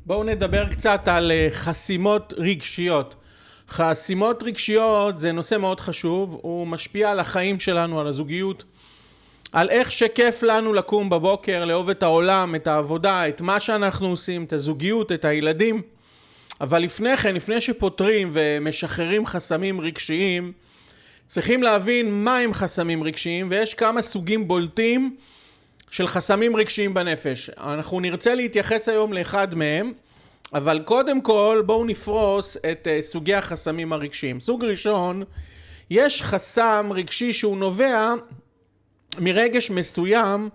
בואו נדבר קצת על חסימות רגשיות. חסימות רגשיות זה נושא מאוד חשוב, הוא משפיע על החיים שלנו, על הזוגיות, על איך שכיף לנו לקום בבוקר, לאהוב את העולם, את העבודה, את מה שאנחנו עושים, את הזוגיות, את הילדים. אבל לפני כן, לפני שפותרים ומשחררים חסמים רגשיים, צריכים להבין מה הם חסמים רגשיים, ויש כמה סוגים בולטים של חסמים רגשיים בנפש. אנחנו נרצה להתייחס היום לאחד מהם, אבל קודם כל בואו נפרוס את סוגי החסמים הרגשיים. סוג ראשון, יש חסם רגשי שהוא נובע מרגש מסוים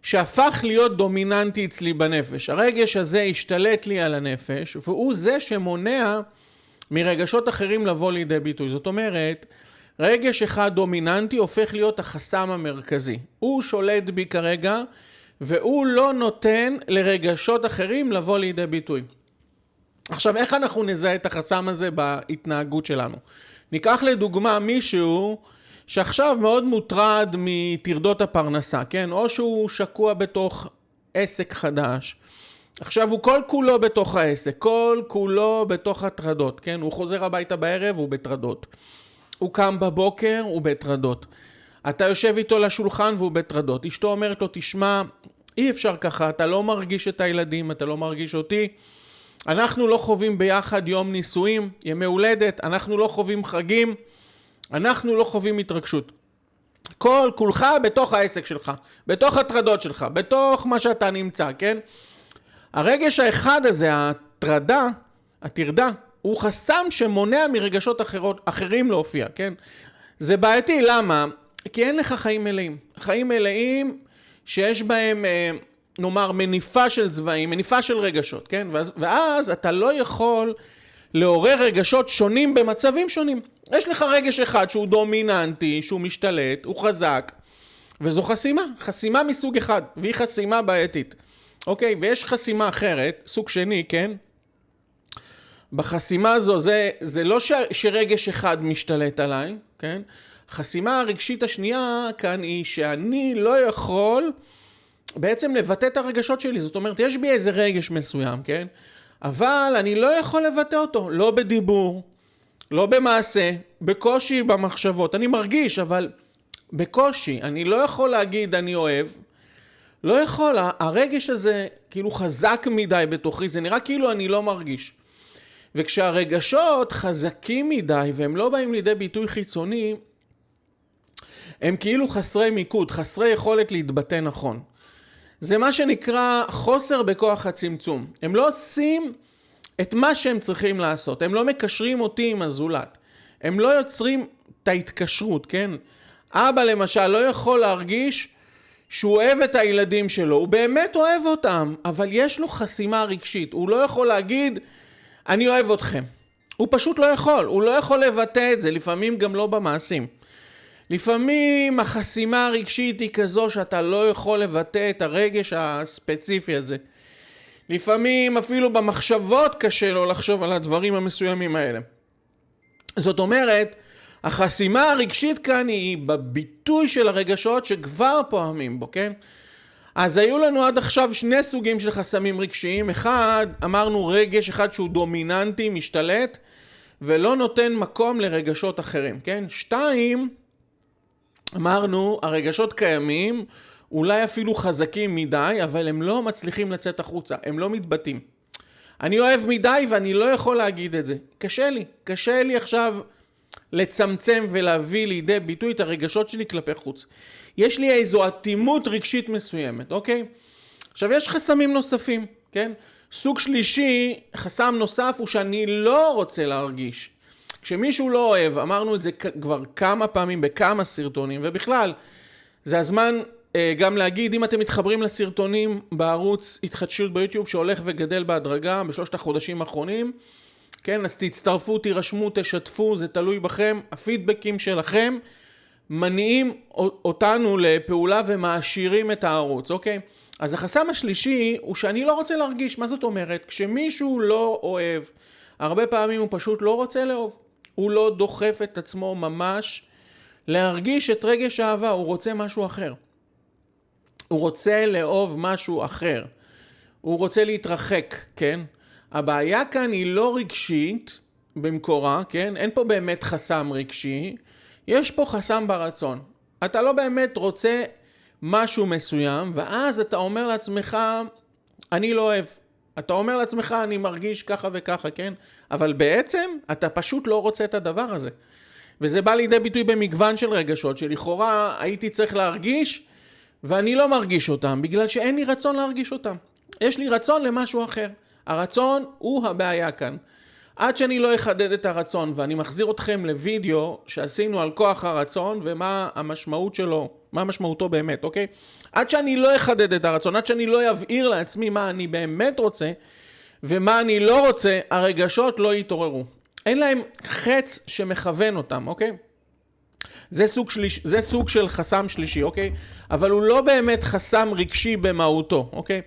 שהפך להיות דומיננטי אצלי בנפש. הרגש הזה השתלט לי על הנפש, והוא זה שמונע מרגשות אחרים לבוא לידי ביטוי. זאת אומרת, רגש אחד דומיננטי הופך להיות החסם המרכזי. הוא שולט בי כרגע, והוא לא נותן לרגשות אחרים לבוא לידי ביטוי. עכשיו, איך אנחנו נזהה את החסם הזה בהתנהגות שלנו? ניקח לדוגמה מישהו שעכשיו מאוד מוטרד מטרדות הפרנסה, כן? או שהוא שקוע בתוך עסק חדש. עכשיו הוא כל כולו בתוך העסק, כל כולו בתוך הטרדות, כן? הוא חוזר הביתה בערב, הוא בטרדות. הוא קם בבוקר, הוא בטרדות. אתה יושב איתו לשולחן והוא בטרדות. אשתו אומרת לו, תשמע, אי אפשר ככה, אתה לא מרגיש את הילדים, אתה לא מרגיש אותי. אנחנו לא חווים ביחד יום נישואים, ימי הולדת, אנחנו לא חווים חגים, אנחנו לא חווים התרגשות. כל כולך בתוך העסק שלך, בתוך הטרדות שלך, בתוך מה שאתה נמצא, כן? הרגש האחד הזה, הטרדה, הוא חסם שמונע מרגשות אחרים להופיע, כן? זה בעייתי, למה? כי אין לך חיים מלאים. חיים מלאים שיש בהם, נאמר, מניפה של צבעים, מניפה של רגשות, כן? ואז אתה לא יכול לעורר רגשות שונים במצבים שונים. יש לך רגש אחד שהוא דומיננטי, שהוא משתלט, הוא חזק, וזו חסימה מסוג אחד, והיא חסימה בעייתית. אוקיי? ויש חסימה אחרת, סוג שני, כן? בחסימה הזו, זה לא שרגש אחד משתלט עליי, כן? חסימה הרגשית השנייה כאן היא שאני לא יכול בעצם לבטא את הרגשות שלי. זאת אומרת, יש בי איזה רגש מסוים, כן? אבל אני לא יכול לבטא אותו, לא בדיבור, לא במעשה, בקושי במחשבות. אני מרגיש, אבל בקושי. אני לא יכול להגיד אני אוהב, לא יכול. הרגש הזה כאילו חזק מדי בתוכי, זה נראה כאילו אני לא מרגיש. וכשהרגשות חזקים מדי והם לא באים לידי ביטוי חיצוני, הם כאילו חסרי מיקוד, חסרי יכולת להתבטא נכון. זה מה שנקרא חוסר בכוח הצמצום. הם לא עושים את מה שהם צריכים לעשות. הם לא מקשרים אותי עם הזולת. הם לא יוצרים את ההתקשרות, כן? אבא למשל לא יכול להרגיש שהוא אוהב את הילדים שלו. הוא באמת אוהב אותם, אבל יש לו חסימה רגשית. הוא לא יכול להגיד, אני אוהב אתכם. הוא פשוט לא יכול. הוא לא יכול לבטא את זה, לפעמים גם לא במעשים. לפעמים החסימה הרגשית היא כזו שאתה לא יכול לבטא את הרגש הספציפי הזה. לפעמים אפילו במחשבות קשה לו לחשוב על הדברים המסוימים האלה. זאת אומרת, החסימה הרגשית כאן היא בביטוי של הרגשות שכבר פועמים בו, כן? אז היו לנו עד עכשיו שני סוגים של חסמים רגשיים. אחד, אמרנו רגש אחד שהוא דומיננטי, משתלט, ולא נותן מקום לרגשות אחרים, כן? שתיים, אמרנו, הרגשות קיימים, אולי אפילו חזקים מדי, אבל הם לא מצליחים לצאת החוצה, הם לא מתבטאים. אני אוהב מדי ואני לא יכול להגיד את זה. קשה לי עכשיו לצמצם ולהביא לידי ביטוי את הרגשות שלי כלפי חוץ. יש לי איזו אטימות רגשית מסוימת, אוקיי? עכשיו יש חסמים נוספים, כן? סוג שלישי, חסם נוסף הוא שאני לא רוצה להרגיש. כשמישהו לא אוהב, אמרנו את זה כבר כמה פעמים בכמה סרטונים, ובכלל, זה הזמן גם להגיד, אם אתם מתחברים לסרטונים בערוץ התחדשות ביוטיוב שהולך וגדל בהדרגה בשלושת החודשים האחרונים, כן, אז תצטרפו, תירשמו, תשתפו, זה תלוי בכם, הפידבקים שלכם מניעים אותנו לפעולה ומעשירים את הערוץ, אוקיי? אז החסם השלישי הוא שאני לא רוצה להרגיש. מה זאת אומרת? כשמישהו לא אוהב, הרבה פעמים הוא פשוט לא רוצה לאהוב. הוא לא דוחף את עצמו ממש להרגיש את רגש האהבה, הוא רוצה משהו אחר. הוא רוצה לאהוב משהו אחר. הוא רוצה להתרחק, כן? הבעיה כאן היא לא רגשית במקורה, כן? אין פה באמת חסם רגשי, יש פה חסם ברצון. אתה לא באמת רוצה משהו מסוים, ואז אתה אומר לעצמך, אני לא אוהב. אתה אומר לעצמך, אני מרגיש ככה וככה, כן? אבל בעצם אתה פשוט לא רוצה את הדבר הזה. וזה בא לידי ביטוי במגוון של רגשות, שלכאורה הייתי צריך להרגיש, ואני לא מרגיש אותם, בגלל שאין לי רצון להרגיש אותם. יש לי רצון למשהו אחר. הרצון הוא הבעיה כאן. עד שאני לא אחדד את הרצון, ואני מחזיר אתכם לוידאו שעשינו על כוח הרצון, ומה המשמעות שלו, מה משמעותו באמת, אוקיי? עד שאני לא אחדד את הרצון, עד שאני לא אבהיר לעצמי מה אני באמת רוצה, ומה אני לא רוצה, הרגשות לא יתעוררו. אין להם חץ שמכוון אותם, אוקיי? זה סוג של חסם שלישי, אוקיי? אבל הוא לא באמת חסם רגשי במהותו, אוקיי?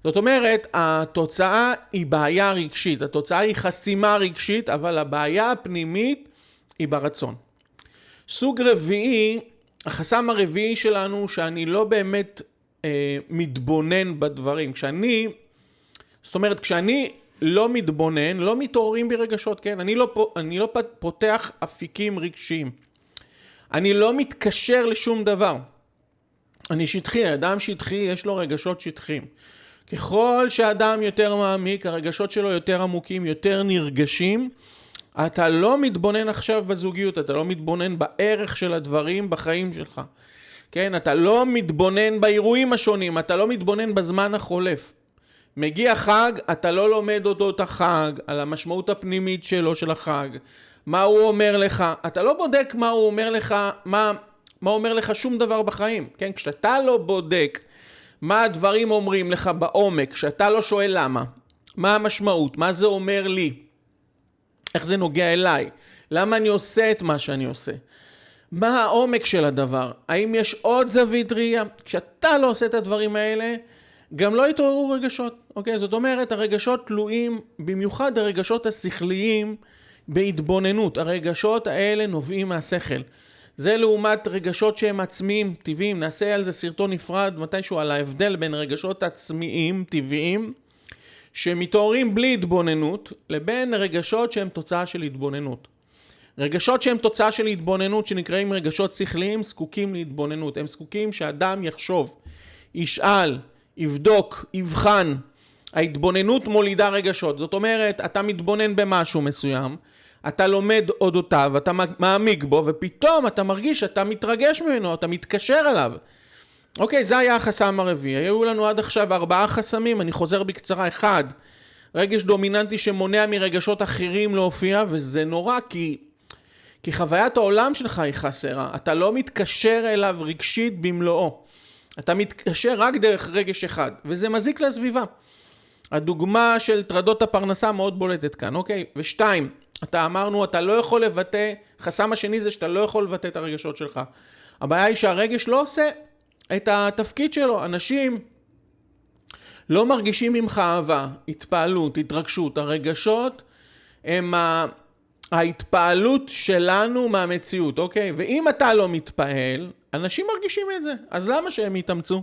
זאת אומרת, התוצאה היא בעיה רגשית, התוצאה היא חסימה רגשית, אבל הבעיה הפנימית היא ברצון. סוג רביעי, החסם הרביעי שלנו, שאני לא באמת מתבונן בדברים. זאת אומרת, כשאני לא מתבונן, לא מתעוררים ברגשות, כן? אני לא פותח אפיקים רגשיים. אני לא מתקשר לשום דבר. אני שטחי, אדם שטחי, יש לו רגשות שטחיים. ככל שאדם יותר מעמיק, הרגשות שלו יותר עמוקים, יותר נרגשים, אתה לא מתבונן עכשיו בזוגיות, אתה לא מתבונן בערך של הדברים בחיים שלך. כן, אתה לא מתבונן באירועים השונים, אתה לא מתבונן בזמן החולף. מגיע חג, אתה לא לומד אודות החג, על המשמעות הפנימית שלו של החג. מה הוא אומר לך? אתה לא בודק מה הוא אומר לך, מה אומר לך שום דבר בחיים. כן, כשאתה לא בודק מה הדברים אומרים לך בעומק, כשאתה לא שואל למה, מה המשמעות, מה זה אומר לי, איך זה נוגע אליי, למה אני עושה את מה שאני עושה, מה העומק של הדבר, האם יש עוד זווית ראייה, כשאתה לא עושה את הדברים האלה, גם לא יתעוררו רגשות, אוקיי? זאת אומרת, הרגשות תלויים, במיוחד הרגשות השכליים, בהתבוננות. הרגשות האלה נובעים מהשכל. זה לעומת רגשות שהם עצמיים, טבעיים. נעשה על זה סרטון נפרד מתישהו על ההבדל בין רגשות עצמיים, טבעיים, שמתעוררים בלי התבוננות, לבין רגשות שהם תוצאה של התבוננות. רגשות שהם תוצאה של התבוננות, שנקראים רגשות שכליים, זקוקים להתבוננות. הם זקוקים שאדם יחשוב, ישאל, יבדוק, יבחן. ההתבוננות מולידה רגשות. זאת אומרת, אתה מתבונן במשהו מסוים, אתה לומד אודותיו, אתה מעמיק בו, ופתאום אתה מרגיש שאתה מתרגש ממנו, אתה מתקשר אליו. אוקיי, זה היה החסם הרביעי. היו לנו עד עכשיו 4 חסמים, אני חוזר בקצרה. 1, רגש דומיננטי שמונע מרגשות אחרים להופיע, וזה נורא כי חוויית העולם שלך היא חסרה. אתה לא מתקשר אליו רגשית במלואו. אתה מתקשר רק דרך רגש אחד, וזה מזיק לסביבה. הדוגמה של טרדות הפרנסה מאוד בולטת כאן, אוקיי? 2, אמרנו, אתה לא יכול לבטא, חסם השני זה שאתה לא יכול לבטא את הרגשות שלך. הבעיה היא שהרגש לא עושה את התפקיד שלו. אנשים לא מרגישים ממך אהבה, התפעלות, התרגשות. הרגשות הם ההתפעלות שלנו מהמציאות, אוקיי? ואם אתה לא מתפעל, אנשים מרגישים את זה. אז למה שהם יתאמצו?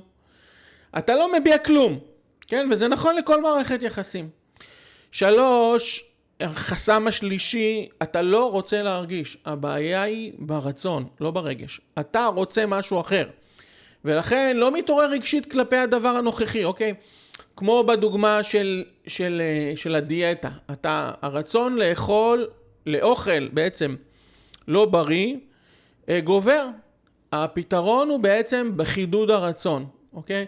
אתה לא מביע כלום, כן? וזה נכון לכל מערכת יחסים. 3, החסם השלישי, אתה לא רוצה להרגיש. הבעיה היא ברצון, לא ברגש. אתה רוצה משהו אחר. ולכן לא מתעורר רגשית כלפי הדבר הנוכחי, אוקיי? כמו בדוגמה של הדיאטה. הרצון לאוכל בעצם לא בריא, גובר. הפתרון הוא בעצם בחידוד הרצון, אוקיי?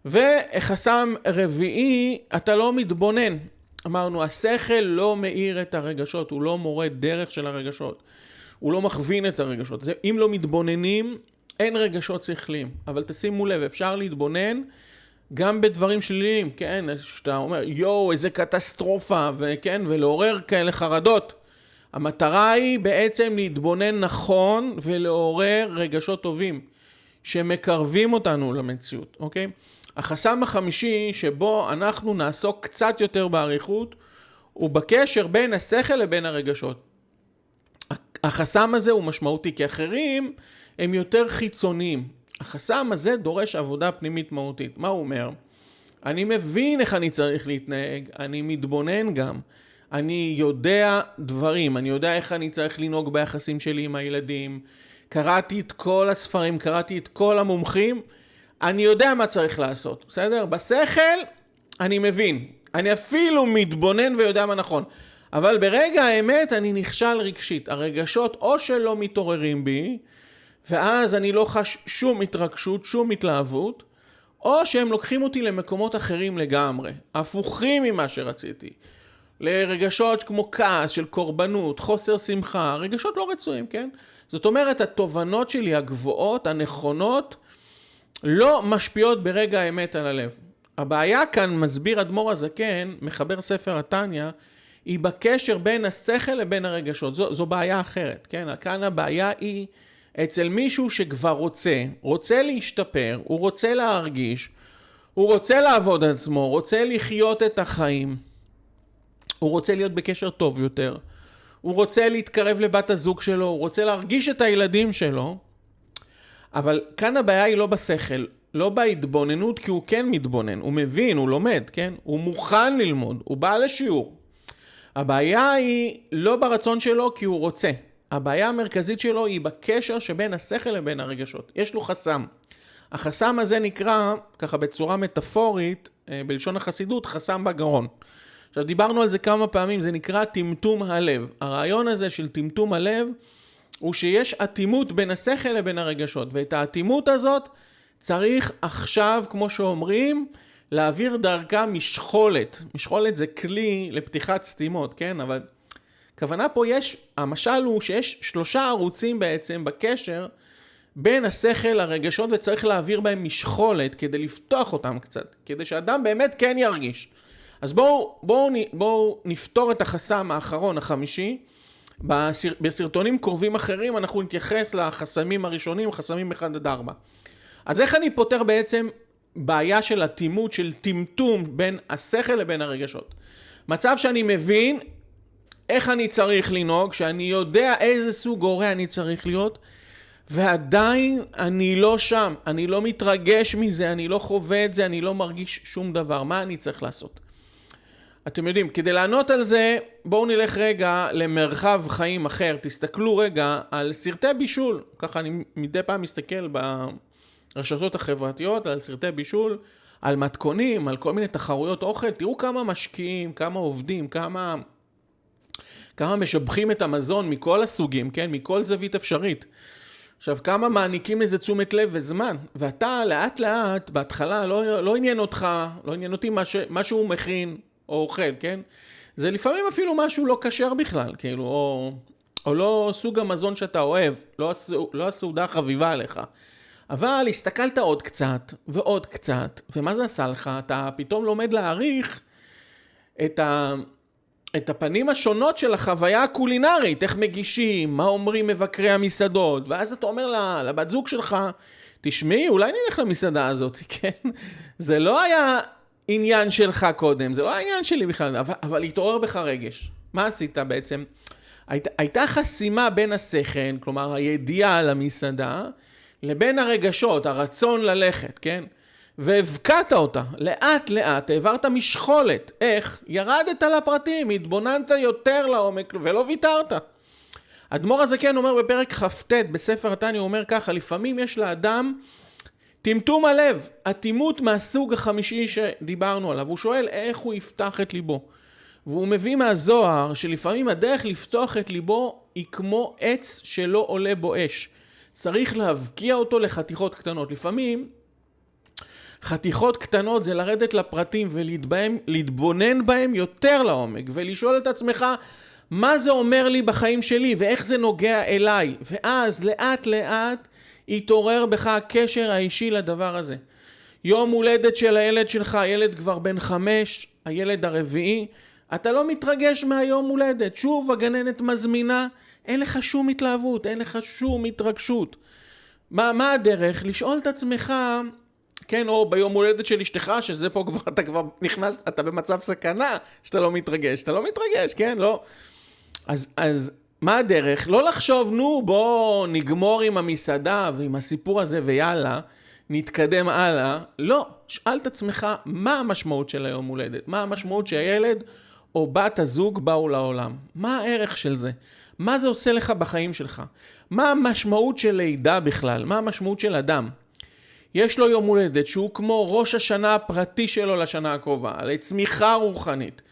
וחסם רביעי, אתה לא מתבונן. אמרנו, השכל לא מאיר את הרגשות, הוא לא מורה דרך של הרגשות. הוא לא מכווין את הרגשות. אם לא מתבוננים, אין רגשות שכליים. אבל תשימו לב, אפשר להתבונן גם בדברים שליליים, כן? שאתה אומר, יואו, איזה קטסטרופה, וכן, ולעורר כאלה חרדות. המטרה היא בעצם להתבונן נכון ולעורר רגשות טובים, שמקרבים אותנו למציאות, אוקיי? החסם החמישי שבו אנחנו נעסוק קצת יותר בעריכות, הוא בקשר בין השכל לבין הרגשות. החסם הזה הוא משמעותי, כי אחרים הם יותר חיצוניים. החסם הזה דורש עבודה פנימית מהותית. מה הוא אומר? אני מבין איך אני צריך להתנהג, אני מתבונן גם. אני יודע דברים, אני יודע איך אני צריך לנהוג ביחסים שלי עם הילדים. קראתי את כל הספרים, קראתי את כל המומחים, אני יודע מה צריך לעשות, בסדר? בשכל אני מבין, אני אפילו מתבונן ויודע מה נכון. אבל ברגע האמת אני נכשל רגשית. הרגשות או שלא מתעוררים בי, ואז אני לא חש שום התרגשות, שום התלהבות, או שהם לוקחים אותי למקומות אחרים לגמרי, הפוכים ממה שרציתי. לרגשות כמו כעס, של קורבנות, חוסר שמחה, רגשות לא רצויים, כן? זאת אומרת, התובנות שלי הגבוהות, הנכונות, לא משפיעות ברגע האמת על הלב. הבעיה כאן, מסביר אדמו"ר הזקן, מחבר ספר התניא, היא בקשר בין השכל לבין הרגשות. זו בעיה אחרת, כן? כאן הבעיה היא אצל מישהו שכבר רוצה להשתפר, הוא רוצה להרגיש, הוא רוצה לעבוד עצמו, רוצה לחיות את החיים, הוא רוצה להיות בקשר טוב יותר, הוא רוצה להתקרב לבת הזוג שלו, הוא רוצה להרגיש את הילדים שלו, אבל כאן הבעיה היא לא בשכל, לא בהתבוננות, כי הוא כן מתבונן, הוא מבין, הוא לומד, כן? הוא מוכן ללמוד, הוא בא לשיעור. הבעיה היא לא ברצון שלו כי הוא רוצה. הבעיה המרכזית שלו היא בקשר שבין השכל לבין הרגשות. יש לו חסם. החסם הזה נקרא, ככה בצורה מטאפורית, בלשון החסידות, חסם בגרון. עכשיו דיברנו על זה כמה פעמים, זה נקרא טמטום הלב. הרעיון הזה של טמטום הלב, הוא שיש אטימות בין השכל לבין הרגשות. ואת האטימות הזאת צריך עכשיו, כמו שאומרים, להעביר דרכה משחולת. משחולת זה כלי לפתיחת סתימות, כן? אבל הכוונה פה המשל הוא שיש 3 ערוצים בעצם בקשר בין השכל לרגשות, וצריך להעביר בהם משחולת כדי לפתוח אותם קצת, כדי שאדם באמת כן ירגיש. אז בואו נפתור את החסם האחרון, החמישי. בסרטונים קרובים אחרים אנחנו נתייחס לחסמים הראשונים, חסמים 1-4. אז איך אני פותר בעצם בעיה של אטימות, של טמטום בין השכל לבין הרגשות? מצב שאני מבין איך אני צריך לנהוג, שאני יודע איזה סוג הורה אני צריך להיות, ועדיין אני לא שם, אני לא מתרגש מזה, אני לא חווה את זה, אני לא מרגיש שום דבר. מה אני צריך לעשות? אתם יודעים, כדי לענות על זה, בואו נלך רגע למרחב חיים אחר. תסתכלו רגע על סרטי בישול. ככה אני מדי פעם מסתכל ברשתות החברתיות, על סרטי בישול, על מתכונים, על כל מיני תחרויות אוכל. תראו כמה משקיעים, כמה עובדים, כמה משבחים את המזון מכל הסוגים, כן? מכל זווית אפשרית. עכשיו, כמה מעניקים לזה תשומת לב וזמן, ואתה לאט לאט, בהתחלה, לא עניין אותך, לא עניין אותי מה שהוא מכין או אוכל, כן? זה לפעמים אפילו משהו לא כשר בכלל, כאילו, או לא סוג המזון שאתה אוהב, לא הסעודה החביבה עליך. אבל הסתכלת עוד קצת, ועוד קצת, ומה זה עשה לך? אתה פתאום לומד להעריך את הפנים השונות של החוויה הקולינרית, איך מגישים, מה אומרים מבקרי המסעדות, ואז אתה אומר לבת זוג שלך, תשמעי, אולי נלך למסעדה הזאת, כן? זה לא היה עניין שלך קודם, זה לא היה עניין שלי בכלל, אבל התעורר בך רגש. מה עשית בעצם? הייתה חסימה בין השכל, כלומר הידיעה על המסעדה, לבין הרגשות, הרצון ללכת, כן? והבקעת אותה, לאט לאט, העברת משחולת. איך? ירדת לפרטים, התבוננת יותר לעומק ולא ויתרת. אדמו"ר הזקן אומר בפרק כ"ט בספר התניא, הוא אומר ככה, לפעמים יש לאדם טמטום הלב, אטימות מהסוג החמישי שדיברנו עליו. הוא שואל איך הוא יפתח את ליבו. והוא מביא מהזוהר שלפעמים הדרך לפתוח את ליבו היא כמו עץ שלא עולה בו אש. צריך להבקיע אותו לחתיכות קטנות. לפעמים חתיכות קטנות זה לרדת לפרטים ולהתבונן בהם יותר לעומק, ולשאול את עצמך מה זה אומר לי בחיים שלי ואיך זה נוגע אליי, ואז לאט לאט יתעורר בך הקשר האישי לדבר הזה. יום הולדת של הילד שלך, הילד כבר בן 5, הילד הרביעי, אתה לא מתרגש מהיום הולדת, שוב הגננת מזמינה, אין לך שום התלהבות, אין לך שום התרגשות. מה הדרך? לשאול את עצמך, כן, או ביום הולדת של אשתך, שזה פה כבר, אתה כבר נכנס, אתה במצב סכנה, שאתה לא מתרגש. אתה לא מתרגש, כן? לא. אז מה הדרך? לא לחשוב, נו, בוא נגמור עם המסעדה ועם הסיפור הזה ויאללה, נתקדם הלאה. לא, שאל את עצמך מה המשמעות של היום הולדת, מה המשמעות שהילד או בת הזוג באו לעולם, מה הערך של זה, מה זה עושה לך בחיים שלך, מה המשמעות של לידה בכלל, מה המשמעות של אדם. יש לו יום הולדת שהוא כמו ראש השנה הפרטי שלו לשנה הקרובה, לצמיחה רוחנית.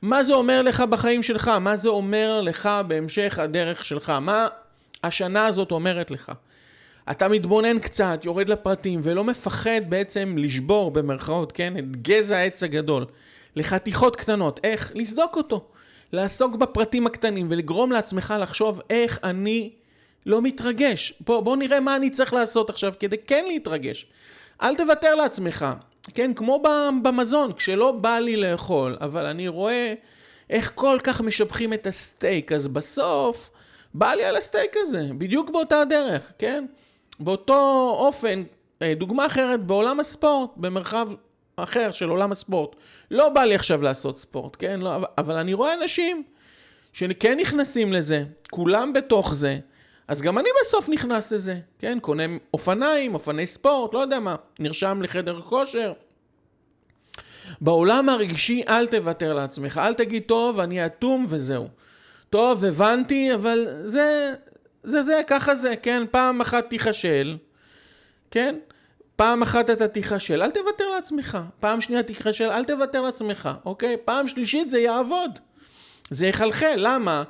מה זה אומר לך בחיים שלך? מה זה אומר לך בהמשך הדרך שלך? מה השנה הזאת אומרת לך? אתה מתבונן קצת, יורד לפרטים ולא מפחד בעצם לשבור במרכאות, כן? את גזע העץ הגדול לחתיכות קטנות. איך? לסדוק אותו. לעסוק בפרטים הקטנים ולגרום לעצמך לחשוב איך אני לא מתרגש. בוא נראה מה אני צריך לעשות עכשיו כדי כן להתרגש. אל תוותר לעצמך. כן, כמו במזון, כשלא בא לי לאכול, אבל אני רואה איך כל כך משבחים את הסטייק, אז בסוף בא לי על הסטייק הזה, בדיוק באותה הדרך, כן? באותו אופן, דוגמה אחרת, בעולם הספורט, במרחב אחר של עולם הספורט, לא בא לי עכשיו לעשות ספורט, כן? לא, אבל אני רואה אנשים שכן נכנסים לזה, כולם בתוך זה, אז גם אני בסוף נכנס לזה, כן? קונה אופניים, אופני ספורט, לא יודע מה, נרשם לחדר כושר. בעולם הרגשי אל תוותר לעצמך, אל תגיד טוב, אני אטום וזהו. טוב, הבנתי, אבל זה, ככה זה, כן? פעם אחת תיחשל, כן? פעם אחת אתה תיחשל, אל תוותר לעצמך. פעם שנייה תיחשל, אל תוותר לעצמך, אוקיי? פעם שלישית זה יעבוד. זה יחלחל, למה?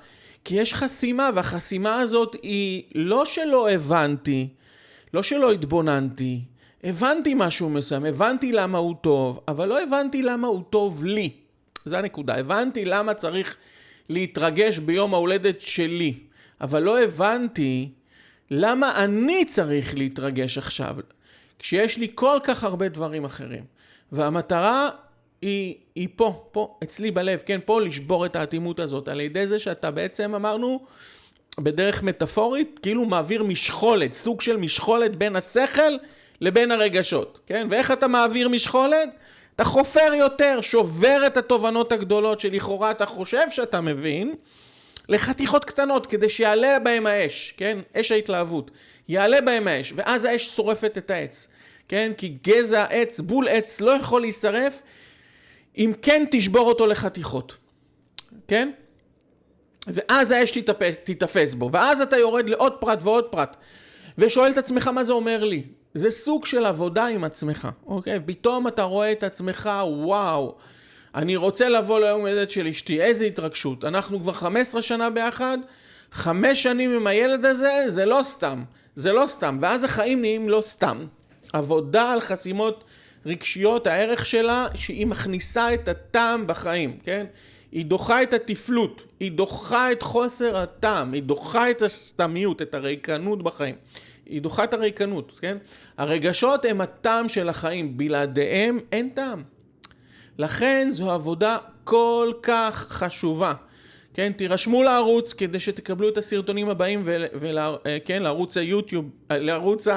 כי יש חסימה, והחסימה הזאת היא לא שלא הבנתי, לא שלא התבוננתי, הבנתי משהו מסוים, הבנתי למה הוא טוב, אבל לא הבנתי למה הוא טוב לי. זה הנקודה, הבנתי למה צריך להתרגש ביום ההולדת שלי, אבל לא הבנתי למה אני צריך להתרגש עכשיו, כשיש לי כל כך הרבה דברים אחרים. והמטרה היא פה, אצלי בלב, כן, פה לשבור את האטימות הזאת, על ידי זה שאתה בעצם אמרנו, בדרך מטאפורית, כאילו מעביר משחולת, סוג של משחולת בין השכל לבין הרגשות, כן? ואיך אתה מעביר משחולת? אתה חופר יותר, שובר את התובנות הגדולות שלכאורה אתה חושב שאתה מבין, לחתיכות קטנות, כדי שיעלה בהם האש, כן? אש ההתלהבות. יעלה בהם האש, ואז האש שורפת את העץ, כן? כי גזע עץ, בול עץ, לא יכול להישרף, אם כן תשבור אותו לחתיכות, כן? ואז האש תתפס בו, ואז אתה יורד לעוד פרט ועוד פרט, ושואל את עצמך מה זה אומר לי. זה סוג של עבודה עם עצמך, אוקיי? פתאום אתה רואה את עצמך, וואו, אני רוצה לבוא ליום הולדת של אשתי, איזה התרגשות. אנחנו כבר 15 שנה ביחד, 5 שנים עם הילד הזה, זה לא סתם, זה לא סתם, ואז החיים נהיים לא סתם. עבודה על חסימות רגשיות, הערך שלה שהיא מכניסה את הטעם בחיים, כן? היא דוחה את התפלות, היא דוחה את חוסר הטעם, היא דוחה את הסתמיות, את הריקנות בחיים. היא דוחה את הריקנות, כן? הרגשות הם הטעם של החיים, בלעדיהם אין טעם. לכן זו עבודה כל כך חשובה. כן, תירשמו לערוץ כדי שתקבלו את הסרטונים הבאים כן, לערוץ היוטיוב, לערוץ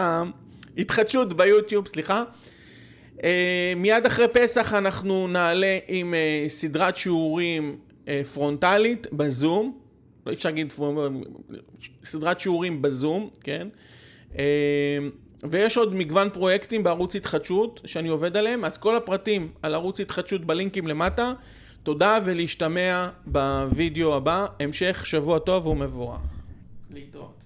ההתחדשות ביוטיוב, סליחה. מיד אחרי פסח אנחנו נעלה עם סדרת שיעורים פרונטלית בזום, לא אפשר להגיד סדרת שיעורים בזום, כן? ויש עוד מגוון פרויקטים בערוץ התחדשות שאני עובד עליהם, אז כל הפרטים על ערוץ התחדשות בלינקים למטה. תודה ולהשתמע בווידאו הבא, המשך שבוע טוב ומבורך. להתראות.